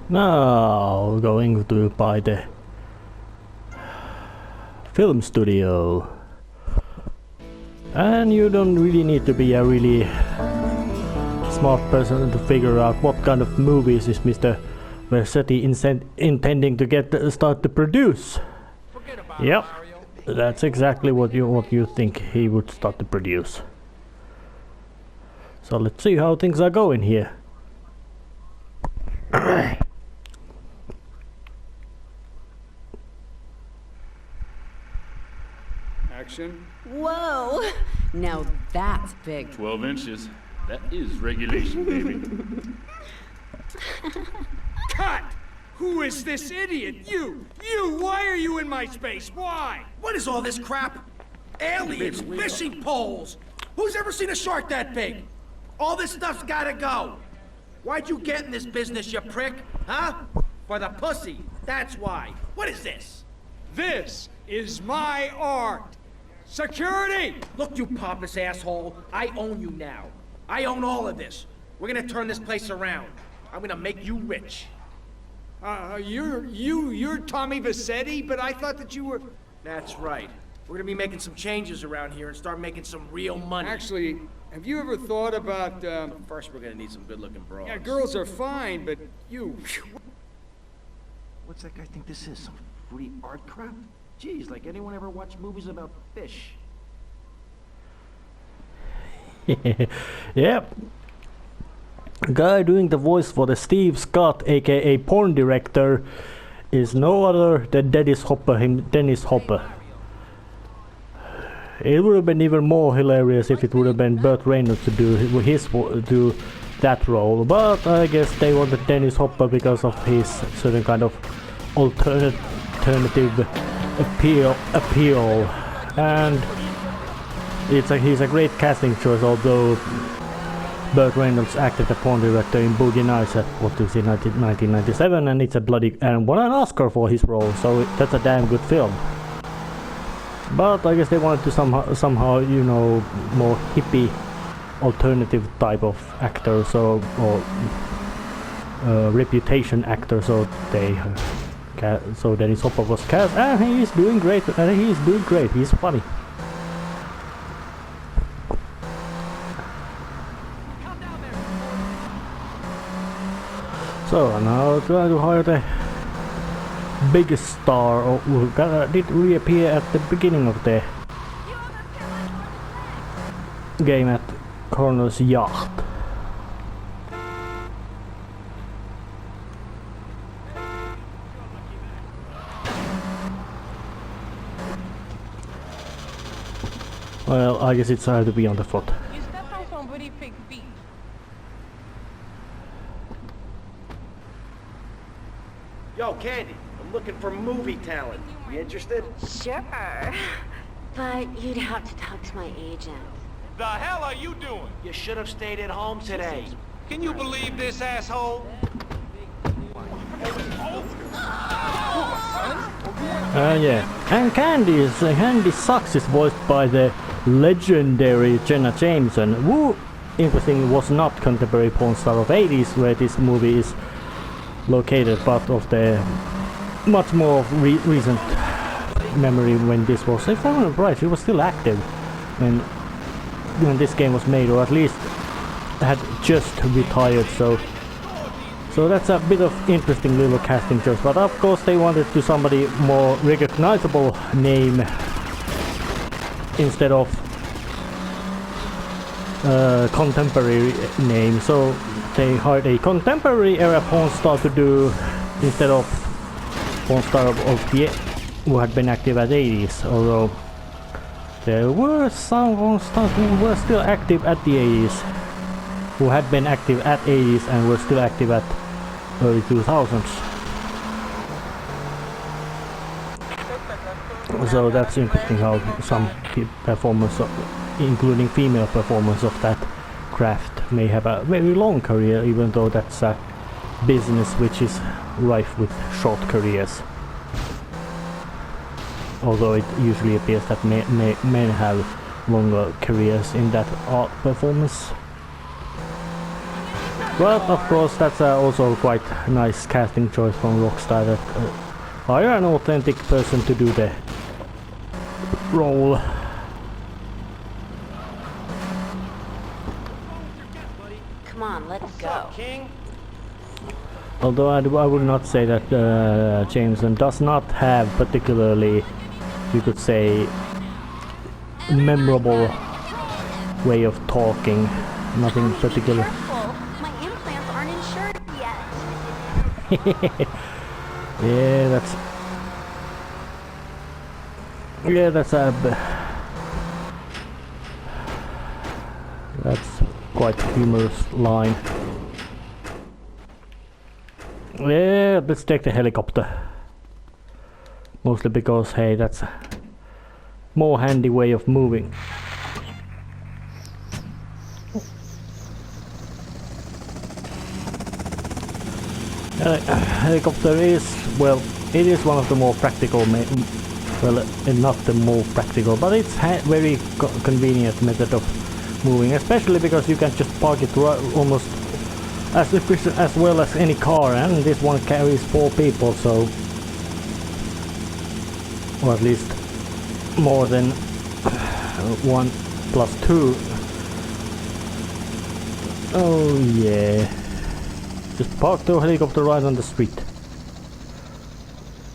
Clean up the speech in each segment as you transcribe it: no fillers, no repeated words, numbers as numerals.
Now going to buy the film studio. And you don't really need to be a really smart person to figure out what kind of movies is Mr. Vercetti intending to start to produce. Yep, that's exactly what you think he would start to produce. So let's see how things are going here. Action. Whoa! Now that's big. 12 inches. That is regulation, baby. Cut! Who is this idiot? You! Why are you in my space? Why? What is all this crap? Aliens, fishing poles! Who's ever seen a shark that big? All this stuff's gotta go! Why'd you get in this business, you prick? Huh? For the pussy, that's why. What is this? This is my art! Security! Look, you pompous asshole, I own you now. I own all of this. We're gonna turn this place around. I'm gonna make you rich. You're Tommy Vercetti, but I thought that you were... That's right. We're gonna be making some changes around here and start making some real money. Actually, have you ever thought about, First, we're gonna need some good-looking broads. Yeah, girls are fine, but you... What's that guy think this is? Some free art crap? Jeez, like anyone ever watch movies about fish? Yep. Guy doing the voice for the Steve Scott, aka porn director, is no other than Dennis Hopper. It would have been even more hilarious if it would have been Burt Reynolds to do that role, but I guess they wanted Dennis Hopper because of his certain kind of alternative appeal, and he's a great casting choice, although Burt Reynolds acted the porn director in Boogie Nights at what was in 1997, and it's a bloody and won an Oscar for his role, so that's a damn good film. But I guess they wanted to somehow you know, more hippie alternative type of actor, or reputation actor, so Dennis Hopper was cast, and he is doing great. He's funny. So now try to hire the biggest star who did reappear at the beginning of the game at Connors yacht. Well, I guess it's hard to be on the foot. You stepped on some pretty big feet. Yo, Candy, I'm looking for movie talent. You interested? Sure. But you'd have to talk to my agent. The hell are you doing? You should have stayed at home today. Can you believe this asshole? Yeah. And Candy Sucks is voiced by the legendary Jenna Jameson, who, interestingly, was not contemporary porn star of 80s, where this movie is located, but of the much more recent memory when this was, if I remember right, she was still active when this game was made, or at least had just retired, so that's a bit of interesting little casting choice. But of course they wanted to somebody more recognizable name instead of contemporary name, so they hired a contemporary era porn star to do instead of porn star of the who had been active at 80s, although there were some porn stars who were still active at the 80s, who had been active at 80s and were still active at early 2000s. So that's interesting how some performers, including female performers of that craft, may have a very long career, even though that's a business which is rife with short careers. Although it usually appears that men have longer careers in that art performance. But of course that's also quite nice casting choice from Rockstar that hire an authentic person to do the role. Come on, let's go. King? Although I would not say that Jameson does not have particularly, you could say, memorable way of talking. Nothing particular. Careful. My implants aren't insured yet. Yeah, that's quite humorous line. Yeah, let's take the helicopter. Mostly because, hey, that's a more handy way of moving. Helicopter is, well, it is one of the more practical, well, not the more practical, but it's very convenient method of moving, especially because you can just park it almost as efficient as well as any car, and this one carries 4 people, so, or at least more than 1 plus 2. Oh yeah. Just park the helicopter right on the street.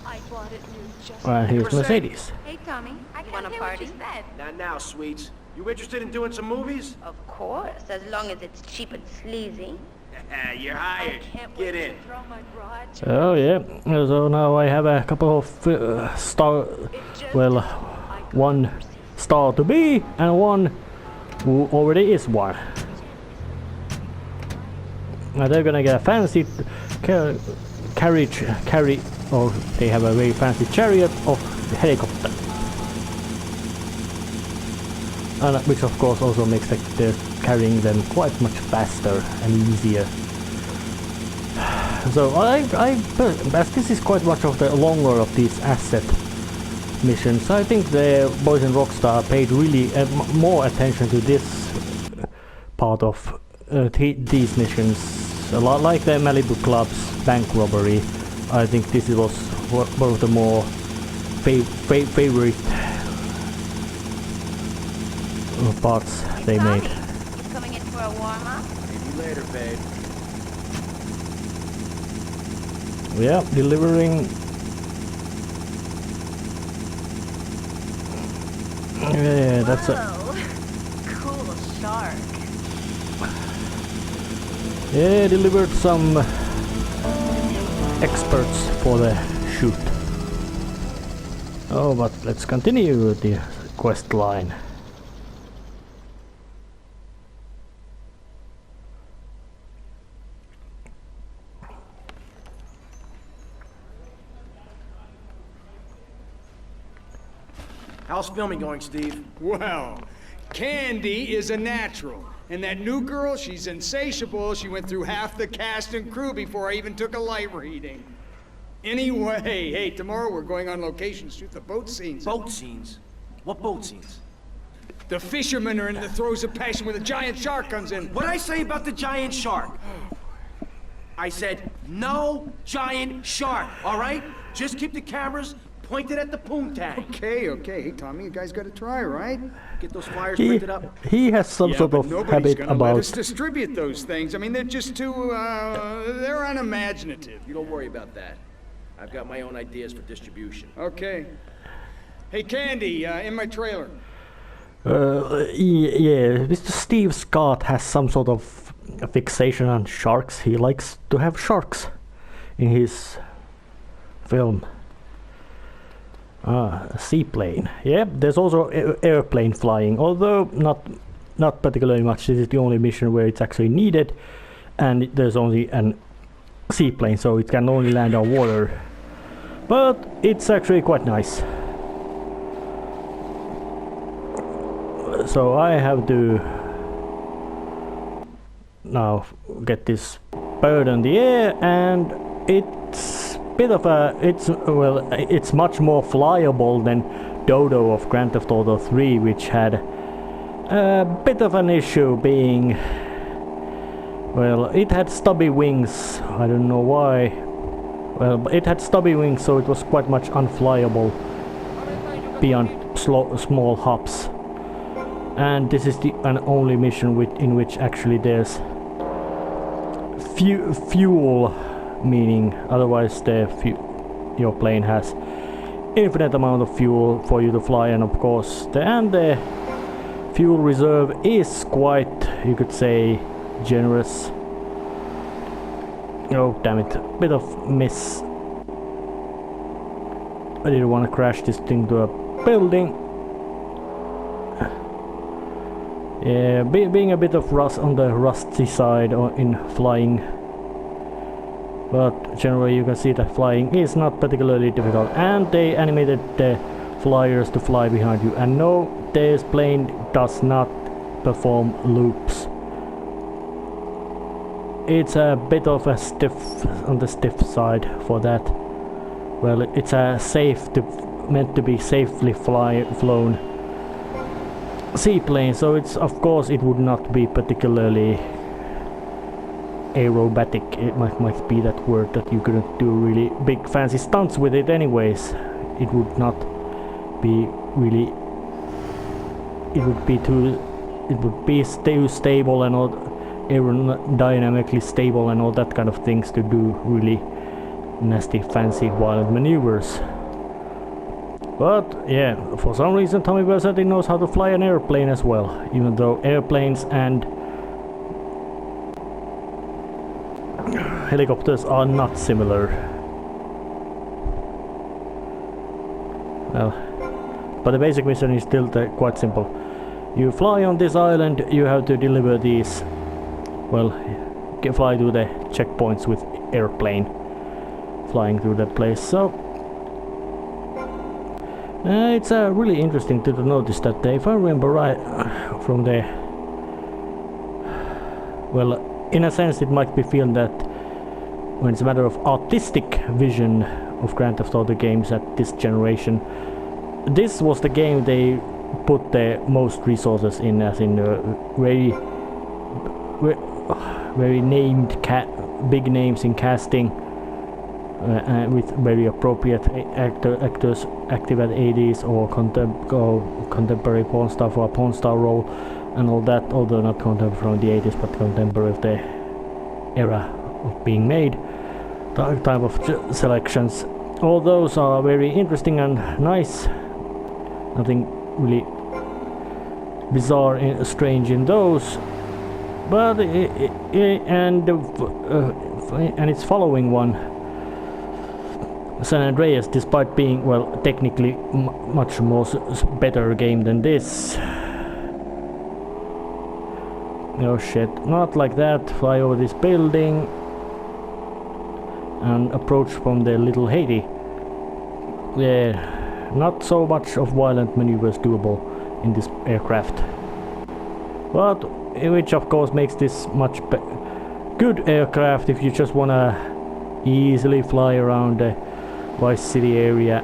I bought it new just Right, here's Mercedes. Hey, Tommy. I wanna can't hear what you party? said. Not now, sweets. You interested in doing some movies? Of course, as long as it's cheap and sleazy. You're hired. Can't Get wait in. to throw my garage. Oh yeah, so now I have a couple of one star to be and one who already is one. Now they're gonna get a fancy or they have a very fancy chariot of the helicopter. And which of course also makes the carrying them quite much faster and easier. So as this is quite much of the longer of these asset missions, I think the boys in Rockstar paid really more attention to this part of these missions. A lot like the Malibu Club's bank robbery. I think this was one of the more favorite parts they made. You coming in for a warm-up? Maybe later, babe. Yeah, delivering. Yeah, that's a. Cool shark. Yeah, delivered some experts for the shoot. Oh, but let's continue with the quest line. How's filming going, Steve? Well, Candy is a natural. And that new girl, she's insatiable. She went through half the cast and crew before I even took a light reading. Anyway, hey, tomorrow we're going on location to shoot the boat scenes. Boat scenes? What boat scenes? The fishermen are in the throes of passion when the giant shark comes in. What'd I say about the giant shark? I said, no giant shark, all right? Just keep the cameras pointed at the poontang. Okay. Hey, Tommy, you guys gotta try, right? Get those flyers printed up. He has some Yeah, sort but of nobody's habit gonna let us about. distribute those things. I mean, they're just too, they're unimaginative. You don't worry about that. I've got my own ideas for distribution. Okay. Hey, Candy, in my trailer. Yeah, Mr. Steve Scott has some sort of a fixation on sharks. He likes to have sharks in his film. A seaplane. Yeah, there's also airplane flying, although not particularly much. This is the only mission where it's actually needed, and there's only an seaplane, so it can only land on water. But it's actually quite nice. So I have to now get this bird in the air, and it's bit of a, it's much more flyable than Dodo of Grand Theft Auto 3, which had a bit of an issue being Well, it had stubby wings, I don't know why. Well, but it had stubby wings, so it was quite much unflyable beyond small hops. And this is the only mission in which actually there's fuel, meaning otherwise your plane has infinite amount of fuel for you to fly, and of course the fuel reserve is quite, you could say, generous. Oh damn it, bit of miss. I didn't want to crash this thing to a building. Yeah, being a bit of rust on the rusty side in flying, but generally you can see that flying is not particularly difficult, and they animated the flyers to fly behind you. And no, this plane does not perform loops. It's a bit of a on the stiff side for that. Well, it's a meant to be safely flown seaplane, so it's, of course, it would not be particularly aerobatic. It might be that word, that you couldn't do really big fancy stunts with it anyways. It would not be really, it would be too stable and all, aerodynamically stable and all that kind of things to do really nasty fancy violent maneuvers. But yeah, for some reason Tommy Vercetti knows how to fly an airplane as well, even though airplanes and helicopters are not similar. Well, but the basic mission is still quite simple. You fly on this island, you have to deliver these, well, fly to the checkpoints with airplane, flying through that place. So it's really interesting to notice that if I remember right from the, well, in a sense it might be feeling that when it's a matter of artistic vision of Grand Theft Auto games at this generation, this was the game they put the most resources in, as in very named big names in casting, with very appropriate actors active at 80s or contemporary porn star for a porn star role and all that, although not contemporary from the 80s but contemporary of the era of being made, type of selections. All those are very interesting and nice. Nothing really bizarre and strange in those, but and it's following one, San Andreas, despite being, well, technically much more better game than this. Oh shit, not like that. Fly over this building and approach from the little Haiti. Yeah, not so much of violent maneuvers doable in this aircraft, but which of course makes this much good aircraft if you just wanna easily fly around the Vice City area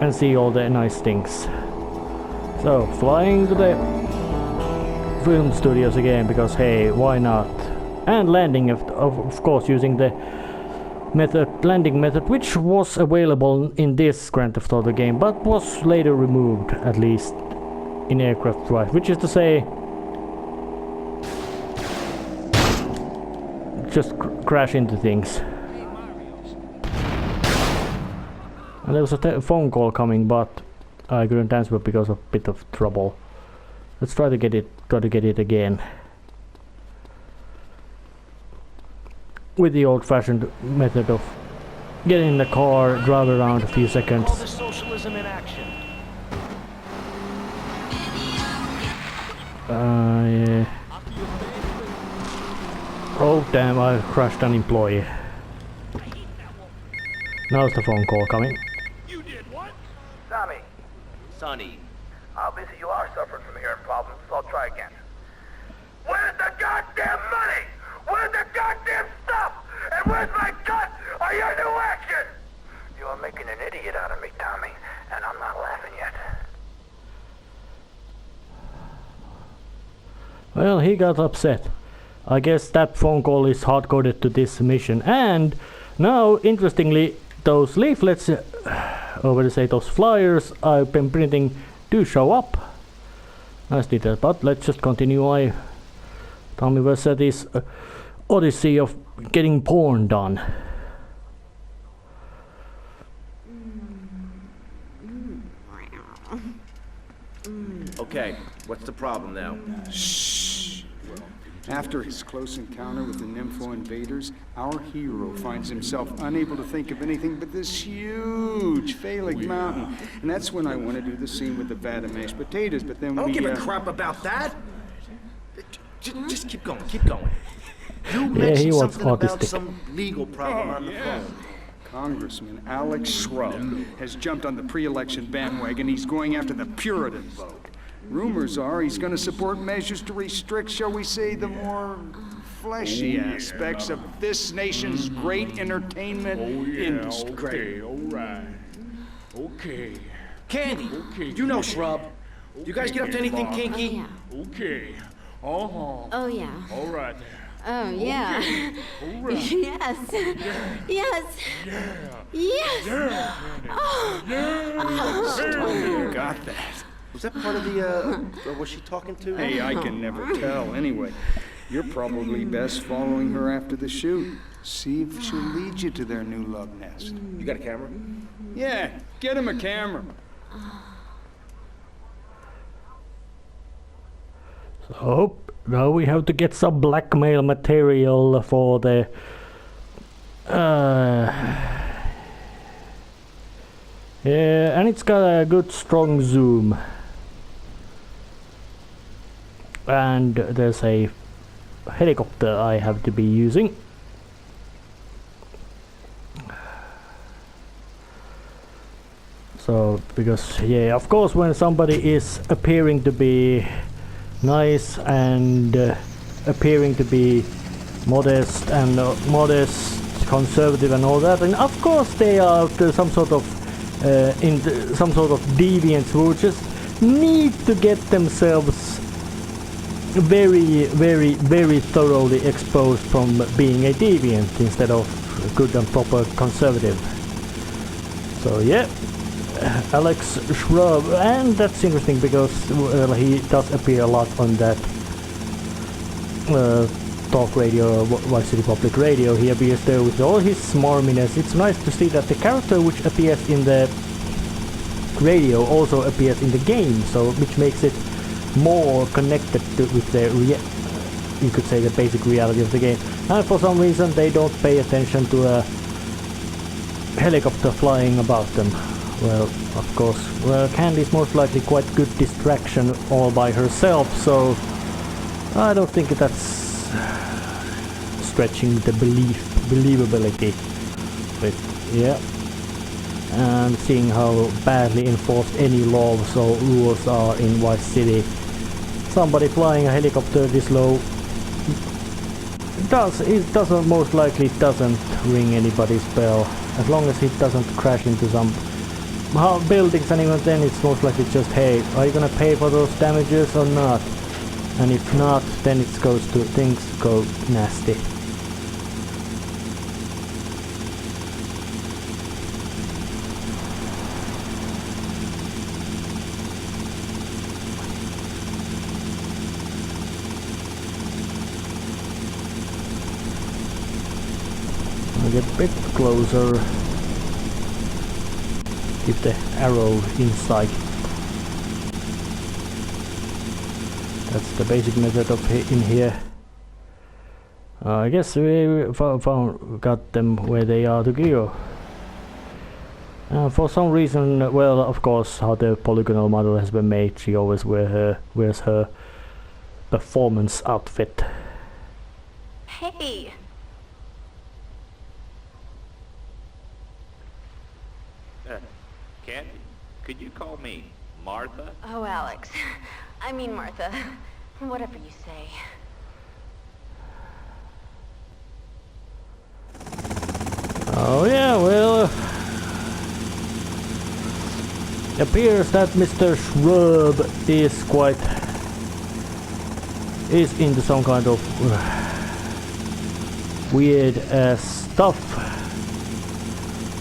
and see all the nice things. So flying to the film studios again, because hey, why not? And landing of course using the landing method which was available in this Grand Theft Auto game but was later removed, at least in Aircraft Drive, which is to say just crash into things. And there was a phone call coming, but I couldn't answer because of a bit of trouble. Let's try to get it again with the old-fashioned method of getting in the car, drive around a few seconds. All the socialism in action. Yeah. Oh damn, I crashed an employee. Now's the phone call coming. You did what? Tommy, Sonny. obviously you are suffering from hearing problems, so I'll try again. Where's the goddamn money? Where's the goddamn stuff? And where's my cut? Are you new action? You are making an idiot out of me, Tommy, and I'm not laughing yet. Well, he got upset. I guess that phone call is hard-coded to this mission. And now, interestingly, those leaflets, over to say those flyers I've been printing do show up. Nice detail, but let's just continue Tommy Vercetti's odyssey of getting porn done. Okay, what's the problem now? After his close encounter with the Nympho invaders, our hero finds himself unable to think of anything but this huge phallic mountain. And that's when I want to do the scene with the vat of mashed potatoes, but then I don't give a crap about that. Just keep going, keep going. You mentioned something about some legal problem on the phone. Congressman Alex Shrub has jumped on the pre-election bandwagon. He's going after the Puritan vote. Rumors are he's going to support measures to restrict, shall we say, the more fleshy aspects of this nation's great entertainment industry. Okay, all right. Okay. Candy, you know Shrub. You guys get up to anything kinky? Okay. Oh, yeah. All right. Oh, yeah. All right. Yes. Yes. Yes. You got that. Was that part of the, or was she talking to? Hey, I can never tell. Anyway, you're probably best following her after the shoot. See if she'll lead you to their new love nest. You got a camera? Yeah, get him a camera. So now we have to get some blackmail material for the yeah, and it's got a good strong zoom, and there's a helicopter I have to be using. So because yeah, of course, when somebody is appearing to be nice and appearing to be modest and conservative and all that, and of course they are some sort of some sort of deviants who just need to get themselves very thoroughly exposed from being a deviant instead of good and proper conservative. So yeah, Alex Shrub, and that's interesting because he does appear a lot on that talk radio, Vice City Public Radio. He appears there with all his smarminess. It's nice to see that the character which appears in the radio also appears in the game, so which makes it more connected with the you could say the basic reality of the game. And for some reason they don't pay attention to a helicopter flying about them. Well, of course, Candy's most likely quite good distraction all by herself, so I don't think that's stretching the believability. But yeah, and seeing how badly enforced any laws or rules are in Vice City, somebody flying a helicopter this low most likely doesn't ring anybody's bell, as long as it doesn't crash into some buildings, and even then it's most likely just, hey, are you gonna pay for those damages or not? And if not, then it goes to things go nasty. I'll get a bit closer. Keep the arrow in sight. That's the basic method of in here. I guess we got them where they are to go. For some reason, well, of course, how the polygonal model has been made, she always wears her performance outfit. Hey. Candy, could you call me Martha? Oh, Alex. I mean Martha. Whatever you say. Oh yeah, well, appears that Mr. Shrub is into some kind of weird stuff.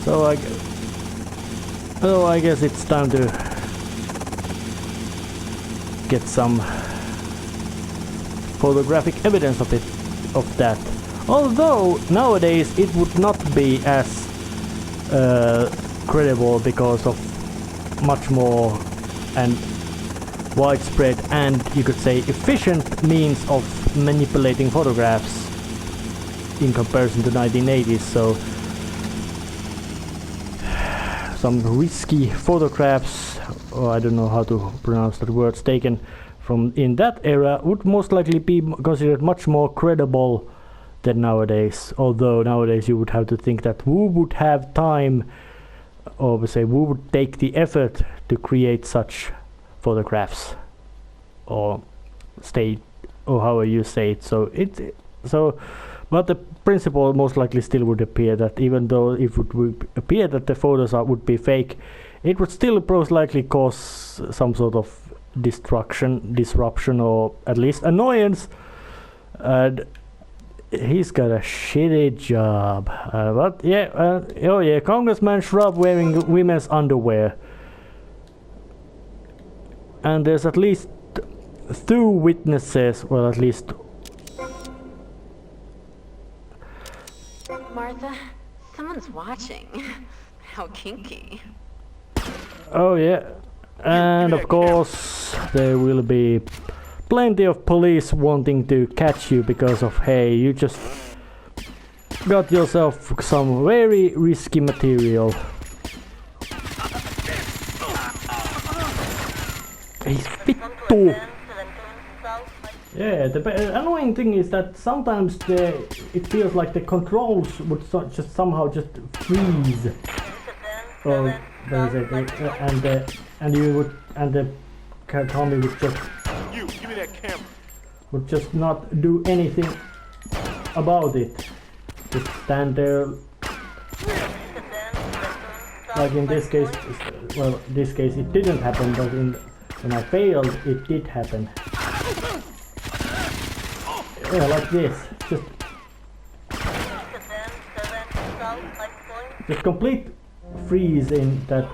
So I guess it's time to get some photographic evidence of that. Although nowadays it would not be as credible because of much more and widespread and you could say efficient means of manipulating photographs in comparison to 1980s. So some risky photographs, or I don't know how to pronounce the words, taken from in that era would most likely be considered much more credible than nowadays. Although nowadays you would have to think that who would have time, or say who would take the effort to create such photographs or state, or however you say it. But the principle most likely still would appear that even though if it would appear that the photos would be fake, it would still most likely cause some sort of disruption, or at least annoyance. And he's got a shitty job. But yeah, Congressman Shrub wearing women's underwear. And there's at least 2 witnesses, well, at least. Martha, someone's watching. How kinky. Oh yeah, and of course there will be plenty of police wanting to catch you because of, hey, you just got yourself some very risky material. He's vittu! Yeah, the annoying thing is that sometimes it feels like the controls would just somehow just freeze. Or and the Tommy would just Give me that camera. Would just not do anything about it. Just stand there. Like in this case, well, this case it didn't happen, but when I failed, it did happen. Yeah, like this. Just complete freeze in that.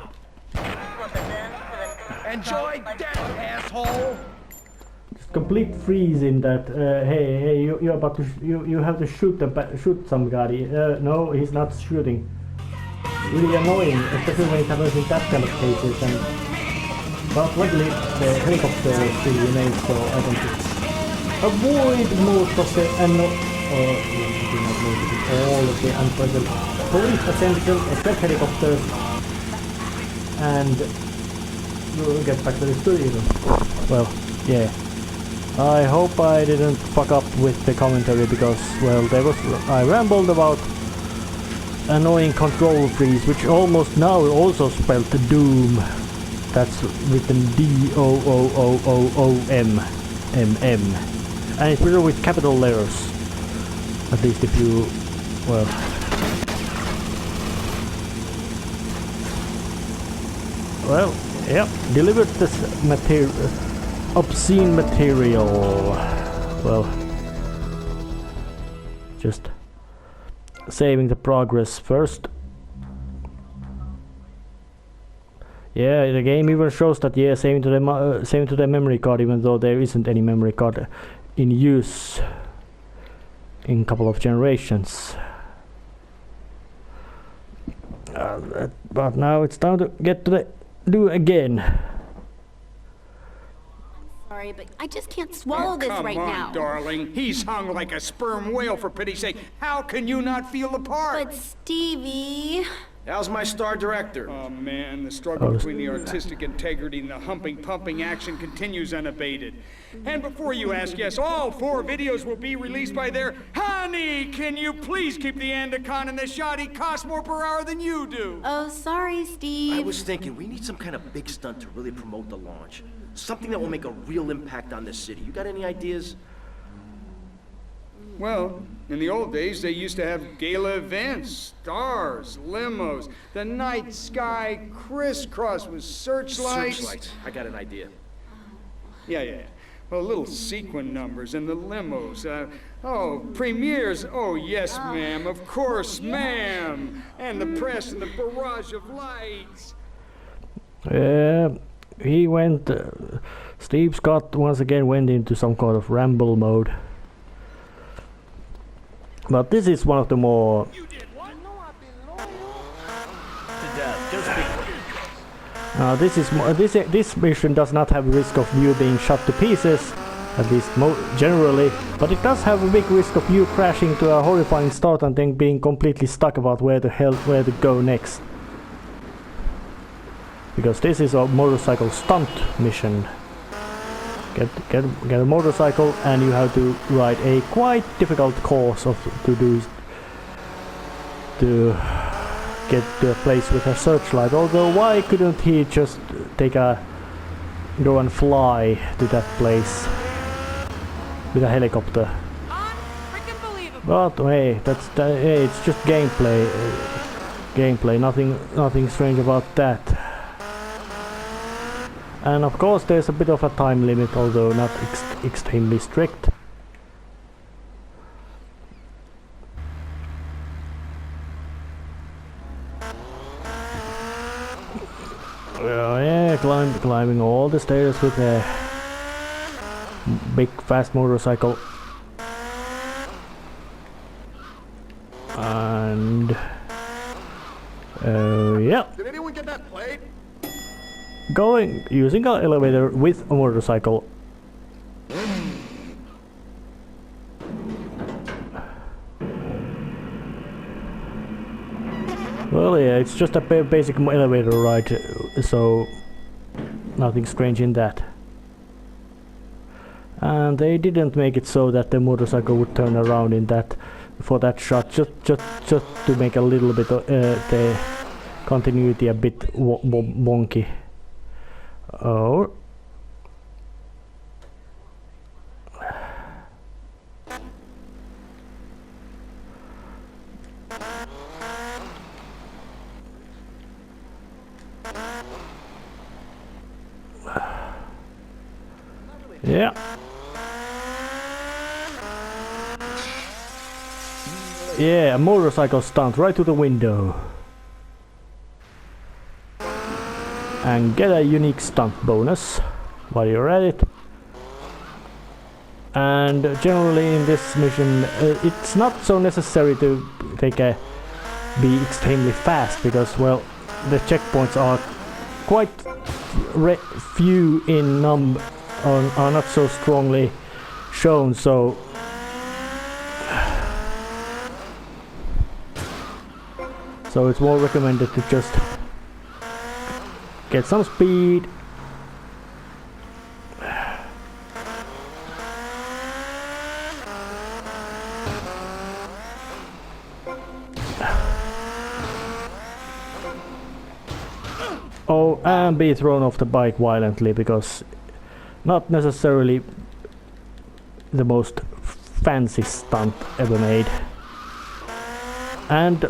Enjoy death, asshole! Just complete freeze in that. Hey, you're about to you have to shoot somebody. No, he's not shooting. Really annoying, especially when it happens in that kind of cases. And but luckily the helicopter still remains, so I don't avoid most of the all of the unpleasant police attention except helicopters, and we'll get back to the studio. Well, yeah. I hope I didn't fuck up with the commentary because, well, I rambled about annoying control freeze, which almost now also spelled Doom. That's written DOOOOOM. And it's written with capital letters. At least if you, well. Well, yep, delivered this obscene material. Well, just saving the progress first. Yeah, the game even shows that, yeah, saving to the memory card, even though there isn't any memory card in use in a couple of generations. But now it's time to get to the do again. Sorry, but I just can't swallow this right now. Come on, darling. He's hung like a sperm whale, for pity's sake. How can you not feel the part? But Stevie... How's my star director? Oh man, the struggle between the artistic integrity and the humping, pumping action continues unabated. And before you ask, yes, all 4 videos will be released by their... Honey, can you please keep the Andacon in the shot? He costs more per hour than you do. Oh, sorry, Steve. I was thinking, we need some kind of big stunt to really promote the launch. Something that will make a real impact on this city. You got any ideas? Well, in the old days, they used to have gala events, stars, limos, the night sky crisscrossed with searchlights. Searchlights. I got an idea. Yeah. Well, little sequin numbers and the limos. Oh, premieres. Oh, yes, ma'am. Of course, ma'am. And the press and the barrage of lights. He went... Steve Scott once again went into some kind of ramble mode. But this is one of the more... this mission does not have risk of you being shot to pieces, at least generally, but it does have a big risk of you crashing to a horrifying start and then being completely stuck about where to go next. Because this is a motorcycle stunt mission. Get a motorcycle and you have to ride a quite difficult course to get to a place with a searchlight. Although why couldn't he just go and fly to that place with a helicopter? But hey, hey, it's just gameplay. Nothing strange about that. And of course there's a bit of a time limit, although not extremely strict. Yeah, climbing all the stairs with a big fast motorcycle. And yeah. Did anyone get that plate? Using an elevator with a motorcycle. Well, yeah, it's just a basic elevator ride, so nothing strange in that. And they didn't make it so that the motorcycle would turn around in that for that shot, just to make a little bit the continuity a bit wonky. Oh. Yeah. Yeah, a motorcycle stunt right to the window. And get a unique stunt bonus while you're at it. And generally in this mission it's not so necessary to be extremely fast, because well, the checkpoints are quite few in number, are not so strongly shown, so it's more recommended to just get some speed. Oh, and be thrown off the bike violently, because not necessarily the most fancy stunt ever made. And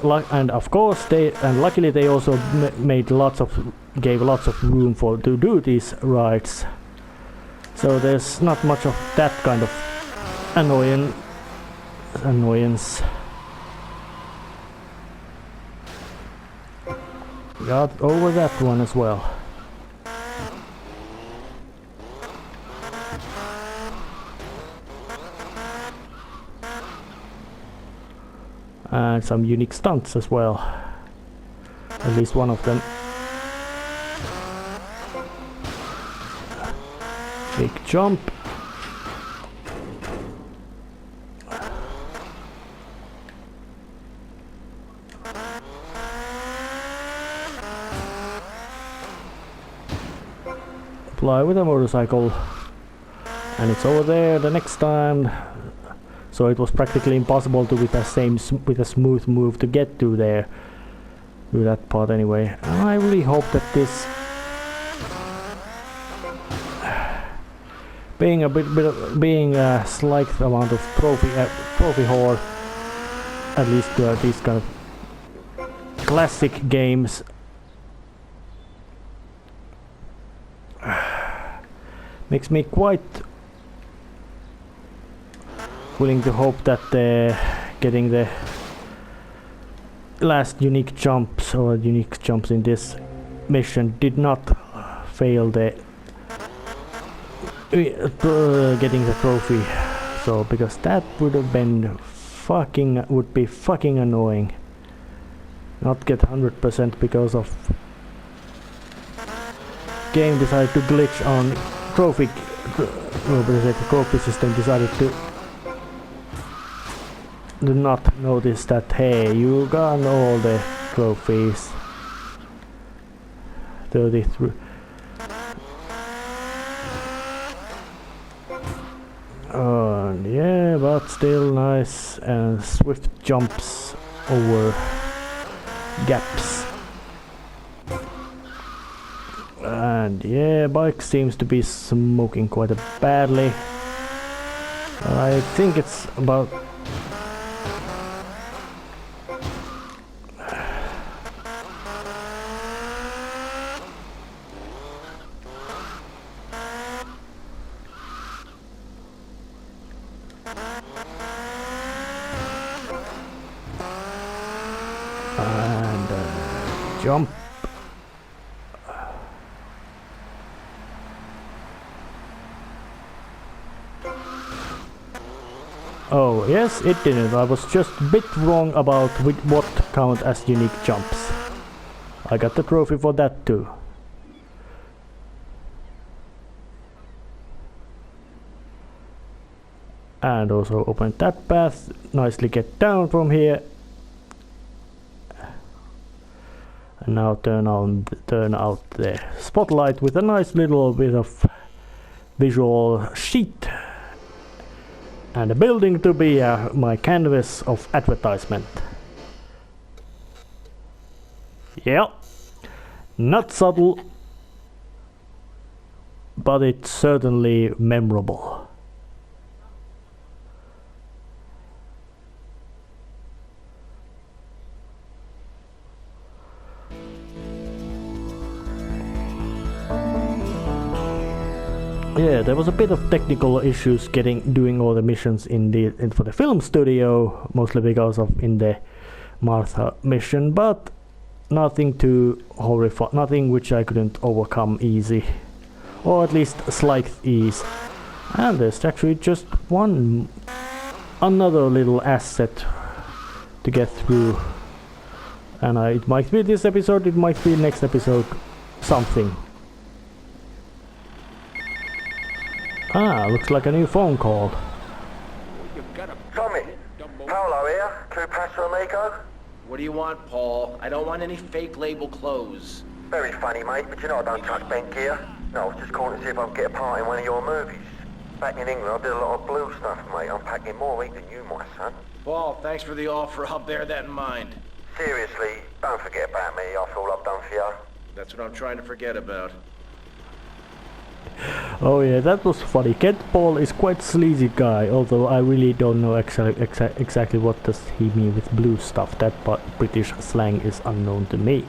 of course luckily they also gave lots of room to do these rides. So there's not much of that kind of annoyance. Got over that one as well. And some unique stunts as well. At least one of them. Big jump. Fly with a motorcycle. And it's over there the next time. So it was practically impossible to with a smooth move to get to there, to that part anyway. And I really hope that this, being a slight amount of trophy whore, at least these kind of classic games, makes me quite willing to hope that getting the last unique jumps or unique jumps in this mission did not fail the getting the trophy. So because that would have been would be fucking annoying. Not get 100% because of game decided to glitch on trophy. The trophy system decided to do not notice that hey, you got all the trophies. 33. Yeah, but still nice and swift jumps over gaps. And yeah, bike seems to be smoking quite badly. I think it's about jump. Oh yes, it didn't. I was just a bit wrong about what count as unique jumps. I got the trophy for that too. And also open that path. Nicely get down from here. And now turn out the spotlight with a nice little bit of visual sheet. And a building to be my canvas of advertisement. Yeah, not subtle, but it's certainly memorable. Yeah, there was a bit of technical issues doing all the missions for the film studio, mostly because of in the Martha mission, but nothing too horrifying, nothing which I couldn't overcome easy, or at least slight ease. And there's actually just another little asset to get through, and it might be this episode, it might be next episode, something. Ah, looks like a new phone call. Tommy, Paolo here, Two Paso Amigo. What do you want, Paul? I don't want any fake label clothes. Very funny, mate, but you know I don't touch bent gear. No, I was just calling to see if I can get a part in one of your movies. Back in England, I did a lot of blue stuff, mate. I'm packing more ink than you, my son. Paul, thanks for the offer. I'll bear that in mind. Seriously, don't forget about me after all I've done for you. That's what I'm trying to forget about. Oh yeah, that was funny. Kent Paul is quite sleazy guy, although I really don't know exactly what does he mean with blue stuff. That British slang is unknown to me.